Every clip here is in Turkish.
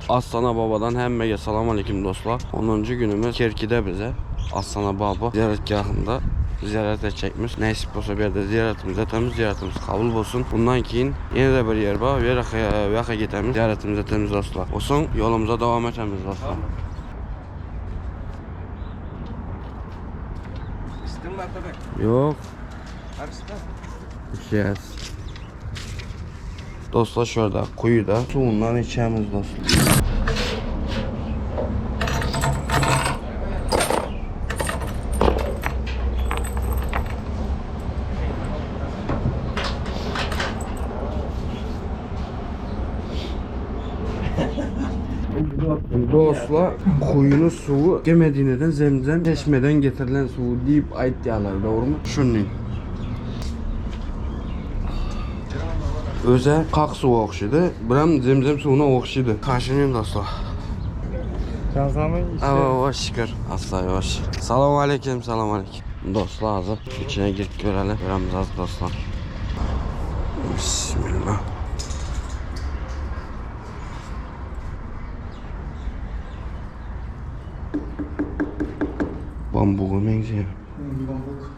Astana Baba'dan hemmege salam aleyküm dostlar. 10. günümüz Kerki'de bize Astana Baba ziyaretgahında ziyaret edecekmiş. Nasip olsa bir yerde ziyaretimiz etemiz, ziyaretimiz kabul olsun. Bundan keyin yine de bir yer var. Yaka gitemiz, ziyaretimiz etemiz dostlar. Olsun yolumuza devam etemiz dostlar. İstin var tabi. Yok. Arısta. Yes. Dostlar şurada kuyuda suyundan içemiz dostlar. Dostlar kuyunun suyu Medine'den Zemzem çeşmeden getirilen suyu deyip ait diyorlar, doğru mu? Şunun. Özel kalk suyu okşaydı. Buram Zemzem suyuna okşaydı. Karşınıyım dostlar. Çalsamın Hoş şükür. Asla hoş. Selamun aleyküm, selamun aleyküm. Dostlar hazır. İçine girip görelim. Buramız hazır dostlar. Bismillah. Bambuğu benziyor. Bambuk.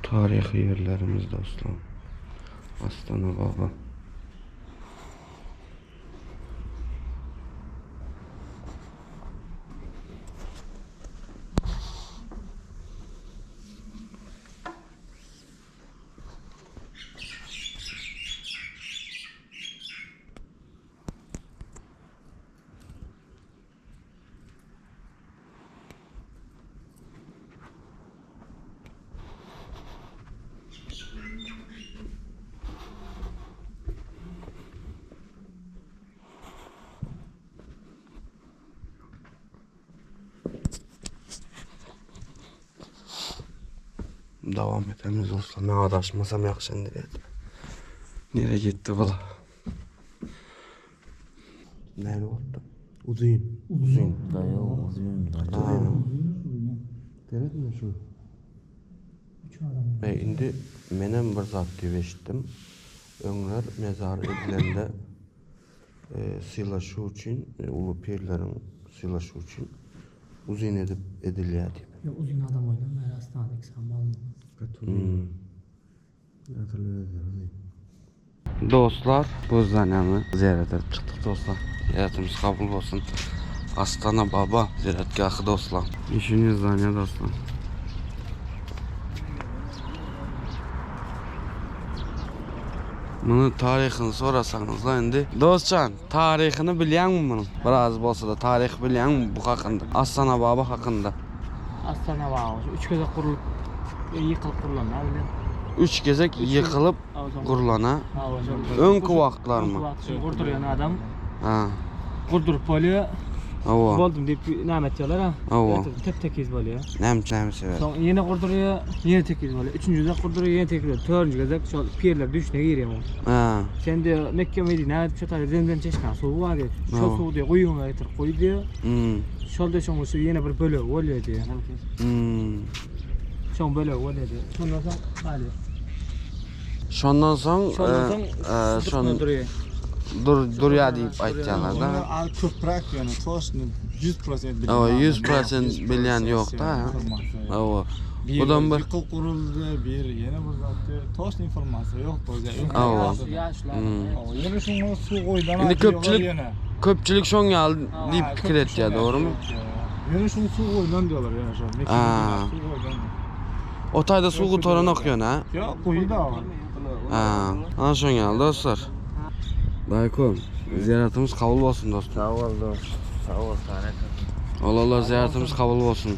Tarihi yerlerimiz dostlar. Astana Baba. Devam etemiz dostlar. Ne adaşmasam yakışan diye. Nereye gitti bu da? Nerede oldu? Uzun. Uzun. Denet mi şu? Ve indi menem bir zat diye eşittim. Öňler mezar edilende silaşu için, ulu pirlerin silaşu için uzun edip edilýär diýip. Ya uzun adam oynan, her hastanedeki sambal. Dostlar, bu zanemi ziyaret edip çıktık dostlar. Ziyaretimiz kabul olsun. Astana Baba ziyaretgahı dostlar. İşiniz zanya dostlar. Bunu tarihini sorasanız da indi. Dostcan, tarihini bilýän mi bunun? Biraz bolsa da tarih bilýän mi bu hakynda? Astana Baba hakynda. Astana var. 3 kez kurulup yıkılıp kurulan. 3 gezek yıkılıp kurulana. Öňkü wagtlar mı? Kurduruyan adam. Ha. Kurdurup bolýar. Awa. Boldum deyip nämet diýerler ha. Awa. Tep-tekiz bolýar. Näme sebäp? Soň ýene kurduruyor, ýene tekiz bolýar. 3-nji kurduruyor, ýene tekiz bolýar. 4-nji gezek şol pirler düşne girýär. Ha. Sen de Mekke Medine näme şu taýda Zemzem çeşme suw bar diýip. Şol suwdy guýuňa getirip goýdy. Şol da şoň şu ýene bir bölek bolýar diýär. Şoň bölek bolýar diýär. Şondan soň hali. Şondan soň şon durýar diýip aýtjanlar da. Al köprak yani toşnu 100% Awa 100% bilýän ýok da. Awa. Odan bir yıkıl kuruldu bir yeni bir zatı toş informasiýa ýok bolýar. Awa. Yeni şunu su goýdan Indi köpçülik şoň ýaly diýip pikir etýär, dogrymy? Yeni şunu su goýdan diýerler ýa şo. Su goýdan. O taýda suw toran okýan ha? Ýok, goýda. Ana şoň ýaly dostlar. Dayko, ziyaretimiz kabul olsun dostum. Sağ ol dost. Sağ ol sana. Allah ziyaretimiz kabul olsun.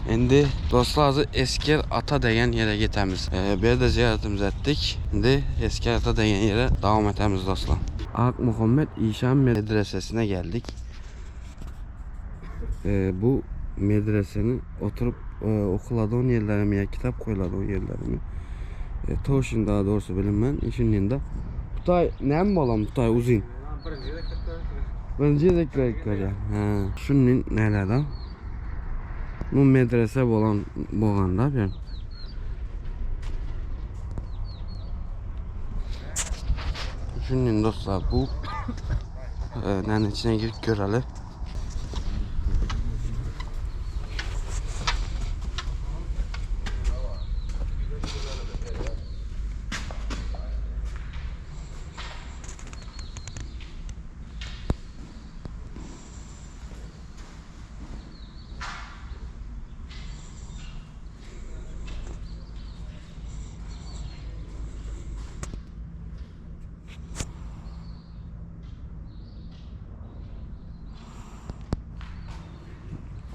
Endi dostlar Esker Ata degen yere getemiz. Bir de ziyaretimiz ettik. Endi Esker Ata degen yere devam etemiz dostlar. Ak Muhammed İşan Medresesi'ne geldik. Bu medresenin oturup okuladığın yerlerimi ya kitap koyuladığın yerlerimi. Toşun daha doğrusu bilinmem. İşinin de Butay näme bolam Butay uzun. Birinci zekler ya. Ha. Şunun nelerden? Bu medrese bolanda bir. Düşünün dostlar, bu nenin içine girip görelim.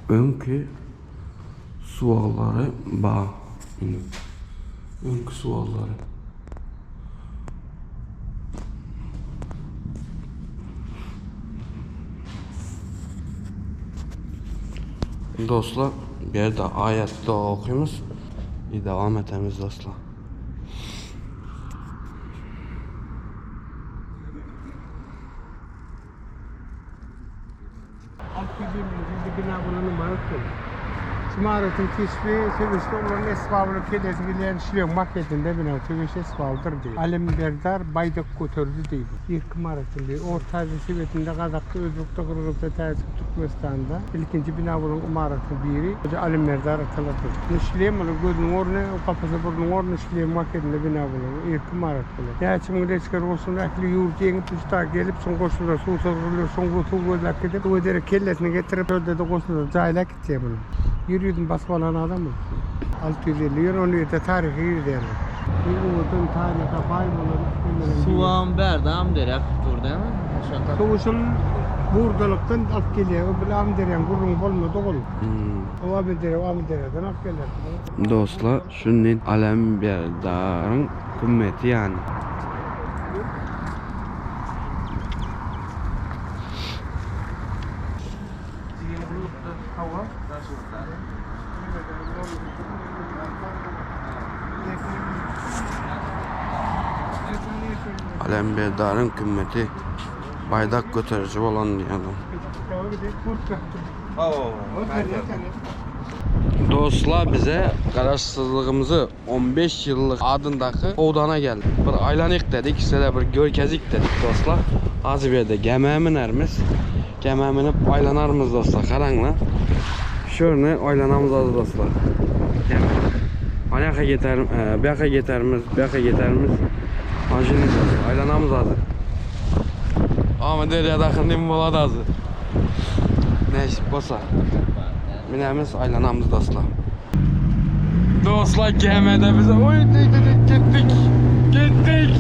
Önkü sualları bağ. Önkü sualları. Dostlar, bir yerde ayette okuyumuz. Devam etemiz dostlar. bina bulanın marıktır. Şımaratın keşfi, sevişli olan esbabını kedesi bilen şiliyor maketinde bina sevişli esbabıdır değil. Alem berdar baydak götürdü değil. Bir kımaratın bir orta şivetinde Kazak'ta, Özbek'te, Kırgız'da, Tazip, Türkmenistan'da ikinci bina bulan imaratın biri Alem berdar atılatır. Şiliyem onu gözünün oruna, o kafası burnun oruna şiliyem maketinde bina bulan, bir kımarat bulan. Yaşımın reçker olsun, aklı yurt yeni tuşta gelip son koşulda su soruluyor, son koşul gözler gidip, o edere kellesini getirip ödede koşulda cayla gidecek bunu. Yürüyordum basmalan adamı. 650 euro onu da tarihi yürüyordu. Bir umutun tarihe kaybolan. Suvan berdam derek tur değil mi? Aşağı Soğuşun buradalıktan ak geliyor. O bile amderen gurrun bolma doğul. O amdereden ak gelir. Dostlar, şunun alem berdarın kıymeti yani. Alem berdarın kıymeti baydak götürücü olan diyor adam. Dostlar bize kararsızlığımızı 15 yıllık adındaki odana geldi. Bir aylanık dedik, size bir görkezik dedik dostlar. Az bir yerde gemiye binermiz. Gemiye binip aylanarmız dostlar karanla. Şöyle aylanamız az dostlar. Ayaka geterim, beyaka geterimiz. Anjini aylanamız az. Ama derya dakındım boladı az. Neyse bosa. Binemiz aylanamız dostlar. Dostlar gemide bize oy gittik.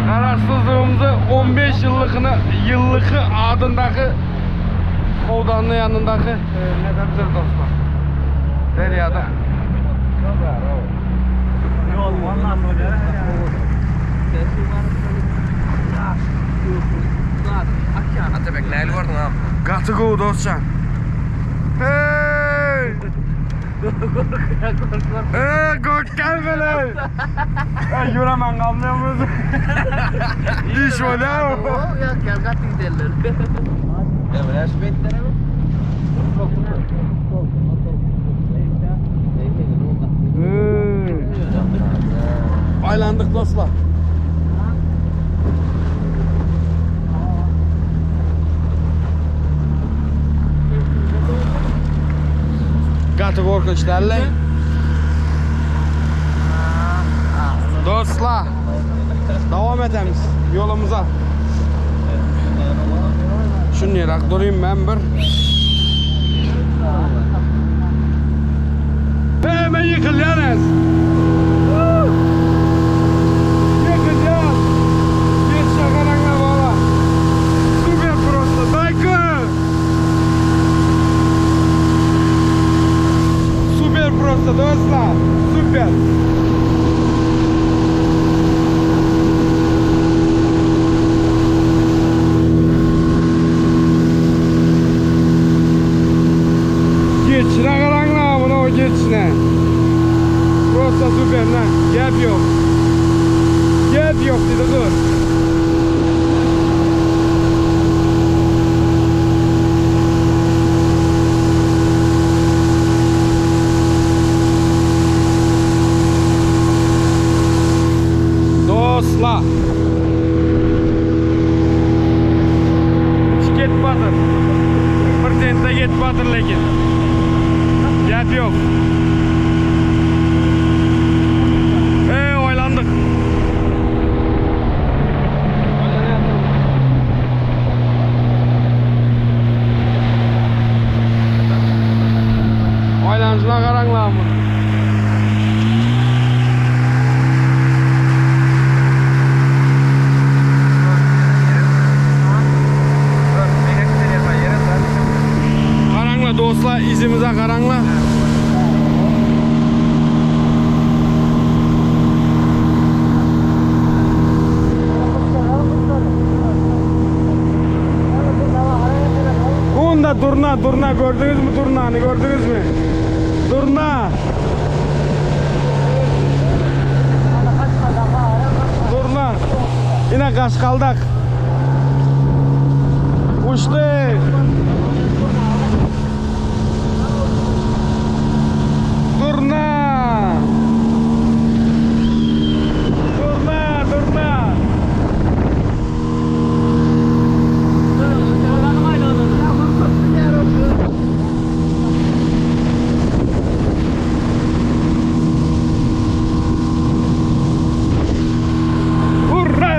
Kararsızlığımızı 15 yıllık adındaki odanın yanındaki nedemdir dostlar. Deryada. Yol vallahi böyle. Atabekler vardı ha. Katıgu dostcan. Hey! Korkkan böyle. Yürümen kalmıyor musun? İş o ne o? Ya gel katın derler. Evet, şu betlere mi? Aylandık dostlar. Katı korkunçlarla. Dostlar. Devam edemiz yolumuza. Şunu yarak durayım ben bir. Hemen yıkılıyoruz. Yıkılıyoruz. Geç şakalarına bağla. Süper prosto. Daykı. Süper prosto dostlar. Süper. yok. Gep yok dedi kız. Dostlar. Hiç ketmadır. Bir tente ketmadır lekin. Gep yok. Oylandık. Oylanışına karanlığa mı? Karanlığa dostlar, izimize karanlığa. Bunda durna gördünüz mü durnanı gördünüz mü? Durna. Durna. Yine kaşkaldak. Uçtu. Durna. Durna.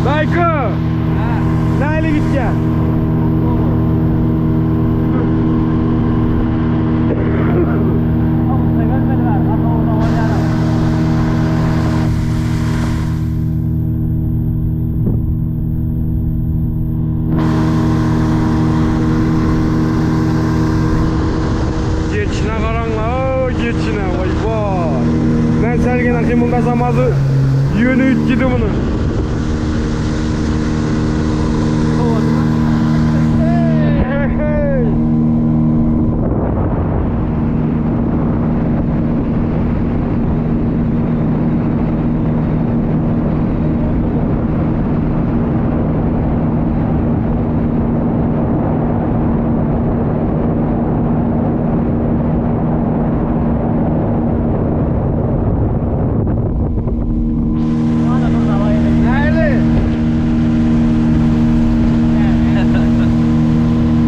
Dayko. Nereye gideceksin? Geçine karanlığa, geçine vay vay. Ben selgen akım bunda zamazı yönü üt gidi bunu.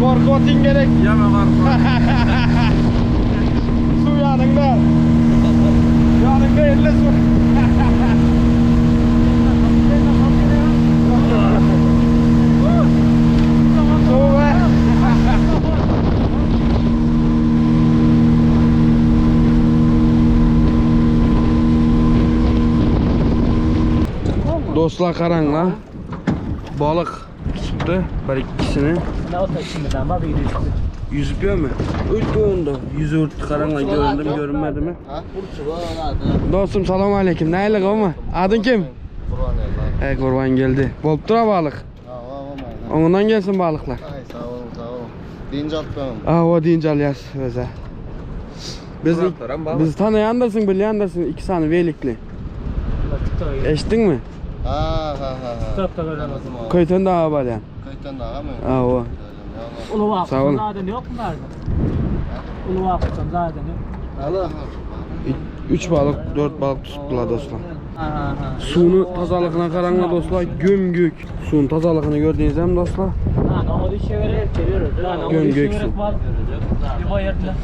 Korkutin gerek. Yeme var. Su yanında. Yanında elle su. Su be. Dostlar karanlığa balık çıktı. Bir ikisini. Ne olsa şimdiden bak gidiyor. Yüzüyor mu? Uyuttu yüzü örttü karanlığa göründü mü görünmedi mi? Dostum selamun aleyküm. Neylik o mu? Adın kim? Kurban. Kurban geldi. Bolup dura balık. Ondan gelsin balıklar. Sağ olun. Deyince atmayalım. O deyince alyas öze. Biz tanıyandırsın, bilyandırsın. 2 tane velikli. Eştin mi? Ha. Çok da böyle olsun. Köyten daha var yani. Kayıttan daha mı? O. Ulu vakıfın Sağ olun. zaten yok mu vardı? Ulu vakıfın zaten yok. Allah. 3 balık, 4 balık tuttular dostlar. Ha. Suyunu tazalığına karanlığa dostlar. Gömgük. Suyun tazalığını gördüğünüz mi dostlar? Ha, o işe verip geliyoruz. Gömgük su. Bir bayırdı.